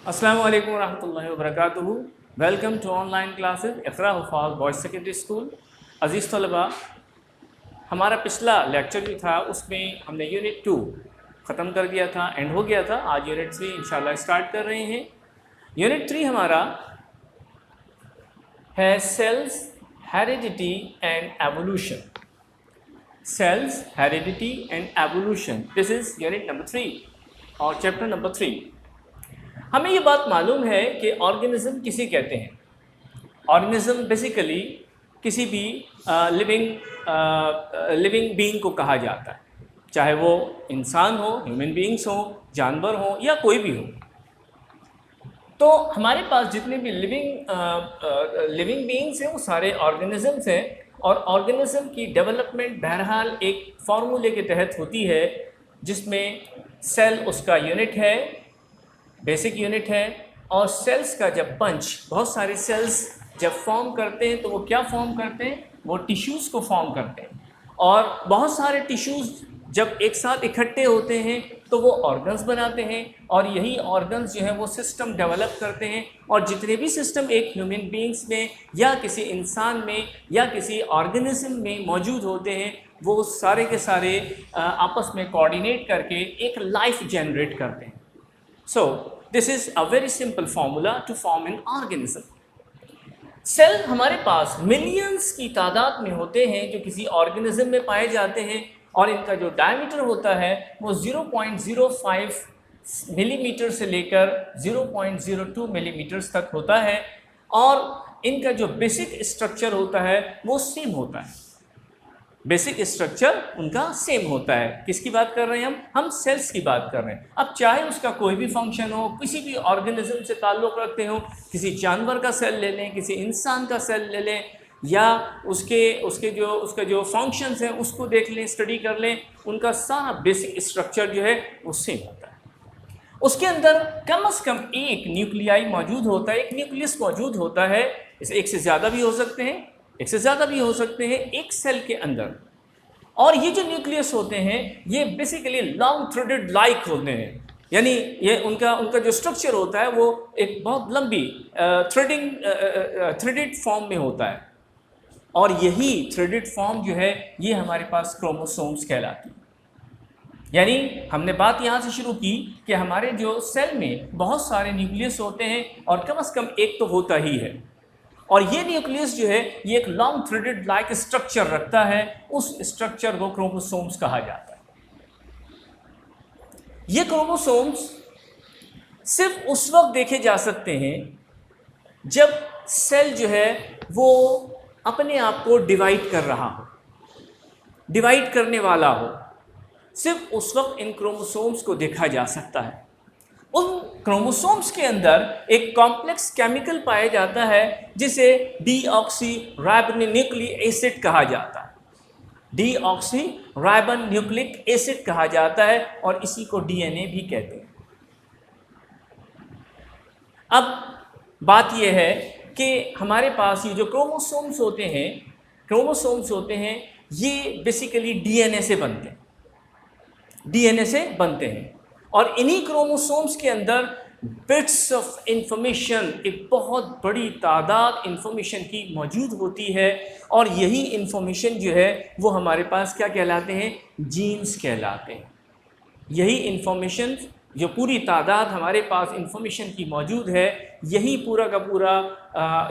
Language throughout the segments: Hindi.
अस्सलामु अलैकुम रहमतुल्लाहि व बरकातुहू। Welcome to online classes Iqra Huffaz boys secondary school. अज़ीज़ तलबा, हमारा पिछला लेक्चर जो था उसमें हमने यूनिट 2 ख़त्म कर दिया था, एंड हो गया था। आज यूनिट 3 इंशाल्लाह स्टार्ट कर रहे हैं। यूनिट 3 हमारा है cells, heredity and evolution. Cells, heredity and evolution, this is unit number 3 और चैप्टर नंबर 3। हमें ये बात मालूम है कि ऑर्गेनिज़म किसे कहते हैं। ऑर्गेनिज़म बेसिकली किसी भी लिविंग बीइंग को कहा जाता है, चाहे वो इंसान हो, ह्यूमन बीइंग्स हो, जानवर हो या कोई भी हो। तो हमारे पास जितने भी लिविंग बीइंग्स हैं वो सारे ऑर्गेनिज़म्स हैं, और ऑर्गेनिज़म की डेवलपमेंट बहरहाल एक फार्मूले के तहत होती है, जिसमें सेल उसका यूनिट है, बेसिक यूनिट है। और सेल्स का जब बहुत सारे सेल्स जब फॉर्म करते हैं तो वो क्या फॉर्म करते हैं, वो टिश्यूज़ को फॉर्म करते हैं। और बहुत सारे टिश्यूज़ जब एक साथ इकट्ठे होते हैं तो वो ऑर्गन्स बनाते हैं, और यही ऑर्गन्स जो है वो सिस्टम डेवलप करते हैं। और जितने भी सिस्टम एक ह्यूमन बीइंग्स में या किसी इंसान में या किसी ऑर्गेनिज्म में मौजूद होते हैं, वो सारे के सारे आपस में कोऑर्डिनेट करके एक लाइफ जनरेट करते हैं। So, this is a very simple formula to form an organism. Cell हमारे पास मिलियंस की तादाद में होते हैं जो किसी ऑर्गेनिज्म में पाए जाते हैं, और इनका जो डायमीटर होता है वो 0.05 मिलीमीटर से लेकर 0.02 मिलीमीटर्स तक होता है। और इनका जो बेसिक स्ट्रक्चर होता है वो सेम होता है। बेसिक स्ट्रक्चर उनका सेम होता है। किसकी बात कर रहे हैं हम सेल्स की बात कर रहे हैं। अब चाहे उसका कोई भी फंक्शन हो, किसी भी ऑर्गेनिज्म से ताल्लुक़ रखते हो, किसी जानवर का सेल ले लें, किसी इंसान का सेल ले लें, या उसका जो फंक्शंस हैं उसको देख लें, स्टडी कर लें, उनका सारा बेसिक स्ट्रक्चर जो है वो सेम होता है। उसके अंदर कम से कम एक न्यूक्लियाई मौजूद होता है, एक न्यूक्लियस मौजूद होता है। इसे एक से ज़्यादा भी हो सकते हैं एक सेल के अंदर। और ये जो न्यूक्लियस होते हैं ये बेसिकली लॉन्ग थ्रेडेड लाइक होते हैं, यानी ये उनका जो स्ट्रक्चर होता है वो एक बहुत लंबी थ्रेडेड फॉर्म में होता है। और यही थ्रेडेड फॉर्म जो है ये हमारे पास क्रोमोसोम्स कहलाती है। यानी हमने बात यहाँ से शुरू की कि हमारे जो सेल में बहुत सारे न्यूक्लियस होते हैं, और कम से कम एक तो होता ही है। और ये न्यूक्लियस जो है ये एक लॉन्ग थ्रेडेड लाइक स्ट्रक्चर रखता है, उस स्ट्रक्चर को क्रोमोसोम्स कहा जाता है। ये क्रोमोसोम्स सिर्फ उस वक्त देखे जा सकते हैं जब सेल जो है वो अपने आप को डिवाइड कर रहा हो, डिवाइड करने वाला हो। सिर्फ उस वक्त इन क्रोमोसोम्स को देखा जा सकता है। उन क्रोमोसोम्स के अंदर एक कॉम्प्लेक्स केमिकल पाया जाता है जिसे डीऑक्सीराइबोन्यूक्लिक एसिड कहा जाता है। डीऑक्सीराइबोन्यूक्लिक एसिड कहा जाता है, और इसी को डीएनए भी कहते हैं। अब बात यह है कि हमारे पास ये जो क्रोमोसोम्स होते हैं ये बेसिकली डीएनए से बनते हैं। और इन्हीं क्रोमोसोम्स के अंदर बिट्स ऑफ इंफॉर्मेशन, एक बहुत बड़ी तादाद इंफॉर्मेशन की मौजूद होती है। और यही इंफॉर्मेशन जो है वो हमारे पास क्या कहलाते हैं, जीन्स कहलाते हैं। यही इंफॉर्मेशन, जो पूरी तादाद हमारे पास इंफॉर्मेशन की मौजूद है, यही पूरा का पूरा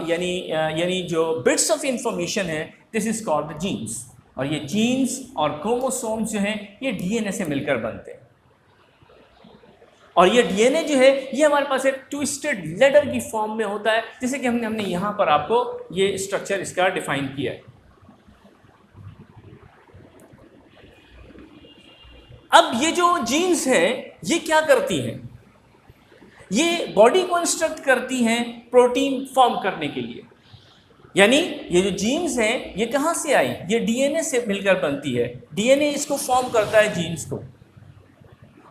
यानी जो बिट्स ऑफ इंफॉर्मेशन है, this is called the genes. और ये जीन्स और क्रोमोसोम्स जो हैं ये डीएनए से मिलकर बनते हैं। और ये डीएनए जो है ये हमारे पास एक ट्विस्टेड लेडर की फॉर्म में होता है, जैसे कि हमने यहाँ पर आपको ये स्ट्रक्चर इसका डिफाइन किया है। अब ये जो जीन्स हैं ये क्या करती हैं, ये बॉडी को इंस्ट्रक्ट करती हैं प्रोटीन फॉर्म करने के लिए। यानी ये जो जीन्स हैं ये कहाँ से आई, ये डीएनए से मिलकर बनती है। डीएनए इसको फॉर्म करता है जीन्स को।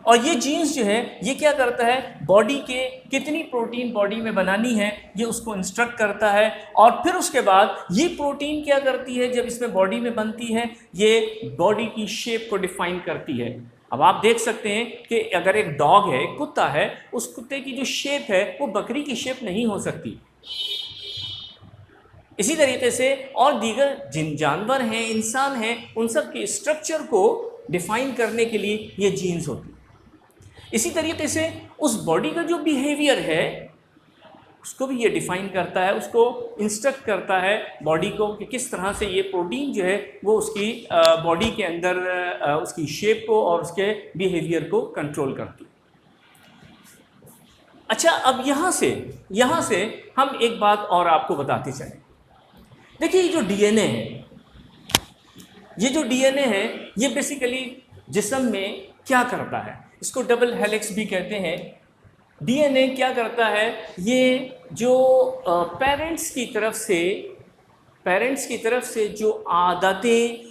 और ये जीन्स जो है ये क्या करता है, बॉडी के कितनी प्रोटीन बॉडी में बनानी है ये उसको इंस्ट्रक्ट करता है। और फिर उसके बाद ये प्रोटीन क्या करती है, जब इसमें बॉडी में बनती है ये बॉडी की शेप को डिफाइन करती है। अब आप देख सकते हैं कि अगर एक डॉग है, एक कुत्ता है, उस कुत्ते की जो शेप है वो बकरी की शेप नहीं हो सकती। इसी तरीके से और दीगर जिन जानवर हैं, इंसान हैं, उन सब के स्ट्रक्चर को डिफाइन करने के लिए ये जीन्स होती है। इसी तरीके से उस बॉडी का जो बिहेवियर है उसको भी ये डिफ़ाइन करता है, उसको इंस्ट्रक्ट करता है बॉडी को कि किस तरह से ये प्रोटीन जो है वो उसकी बॉडी के अंदर उसकी शेप को और उसके बिहेवियर को कंट्रोल करती है। अच्छा, अब यहाँ से हम एक बात और आपको बताते चलें। देखिए, ये जो डीएनए है, ये बेसिकली जिस्म में क्या करता है, इसको डबल हेलिक्स भी कहते हैं। डीएनए क्या करता है, ये जो पेरेंट्स की तरफ से जो आदतें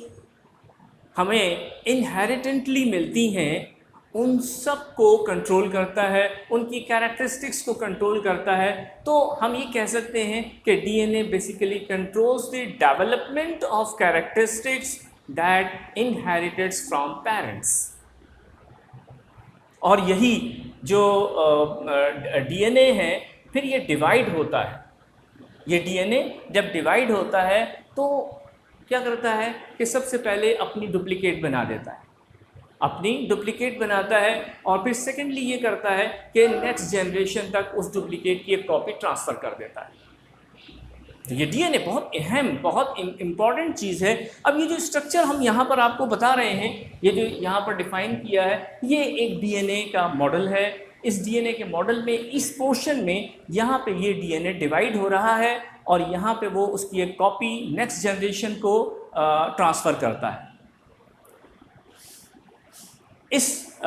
हमें इनहेरिटेंटली मिलती हैं उन सब को कंट्रोल करता है, उनकी कैरेक्टरिस्टिक्स को कंट्रोल करता है। तो हम ये कह सकते हैं कि DNA basically controls the development of characteristics that inherited from parents. और यही जो डीएनए है, फिर ये डिवाइड होता है। ये डीएनए जब डिवाइड होता है तो क्या करता है कि सबसे पहले अपनी डुप्लीकेट बना देता है, और फिर सेकेंडली ये करता है कि नेक्स्ट जनरेशन तक उस डुप्लीकेट की एक कॉपी ट्रांसफ़र कर देता है। तो ये डीएनए बहुत अहम, बहुत इम्पॉर्टेंट चीज़ है। अब ये जो स्ट्रक्चर हम यहाँ पर आपको बता रहे हैं, ये जो यहाँ पर डिफ़ाइन किया है, ये एक डीएनए का मॉडल है। इस डीएनए के मॉडल में इस पोर्शन में यहाँ पे ये डीएनए डिवाइड हो रहा है और यहाँ पे वो उसकी एक कॉपी नेक्स्ट जनरेशन को ट्रांसफ़र करता है। इस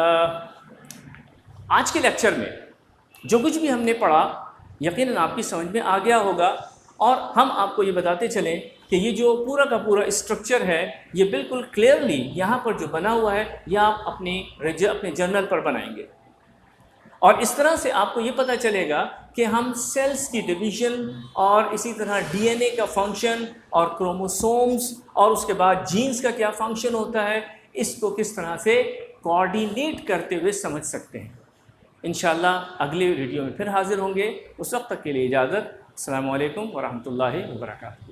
आज के लेक्चर में जो कुछ भी हमने पढ़ा यकीनन आपकी समझ में आ गया होगा, और हम आपको ये बताते चलें कि ये जो पूरा का पूरा स्ट्रक्चर है ये बिल्कुल क्लियरली यहाँ पर जो बना हुआ है यह आप अपने जर्नल पर बनाएंगे, और इस तरह से आपको ये पता चलेगा कि हम सेल्स की डिवीज़न और इसी तरह डीएनए का फंक्शन और क्रोमोसोम्स और उसके बाद जीन्स का क्या फंक्शन होता है, इसको किस तरह से कोऑर्डिनेट करते हुए समझ सकते हैं। इंशाअल्लाह अगले वीडियो में फिर हाज़िर होंगे। उस वक्त तक के लिए इजाज़त। अस्सलामु अलैकुम वरहमतुल्लाहि वबरकातुहू।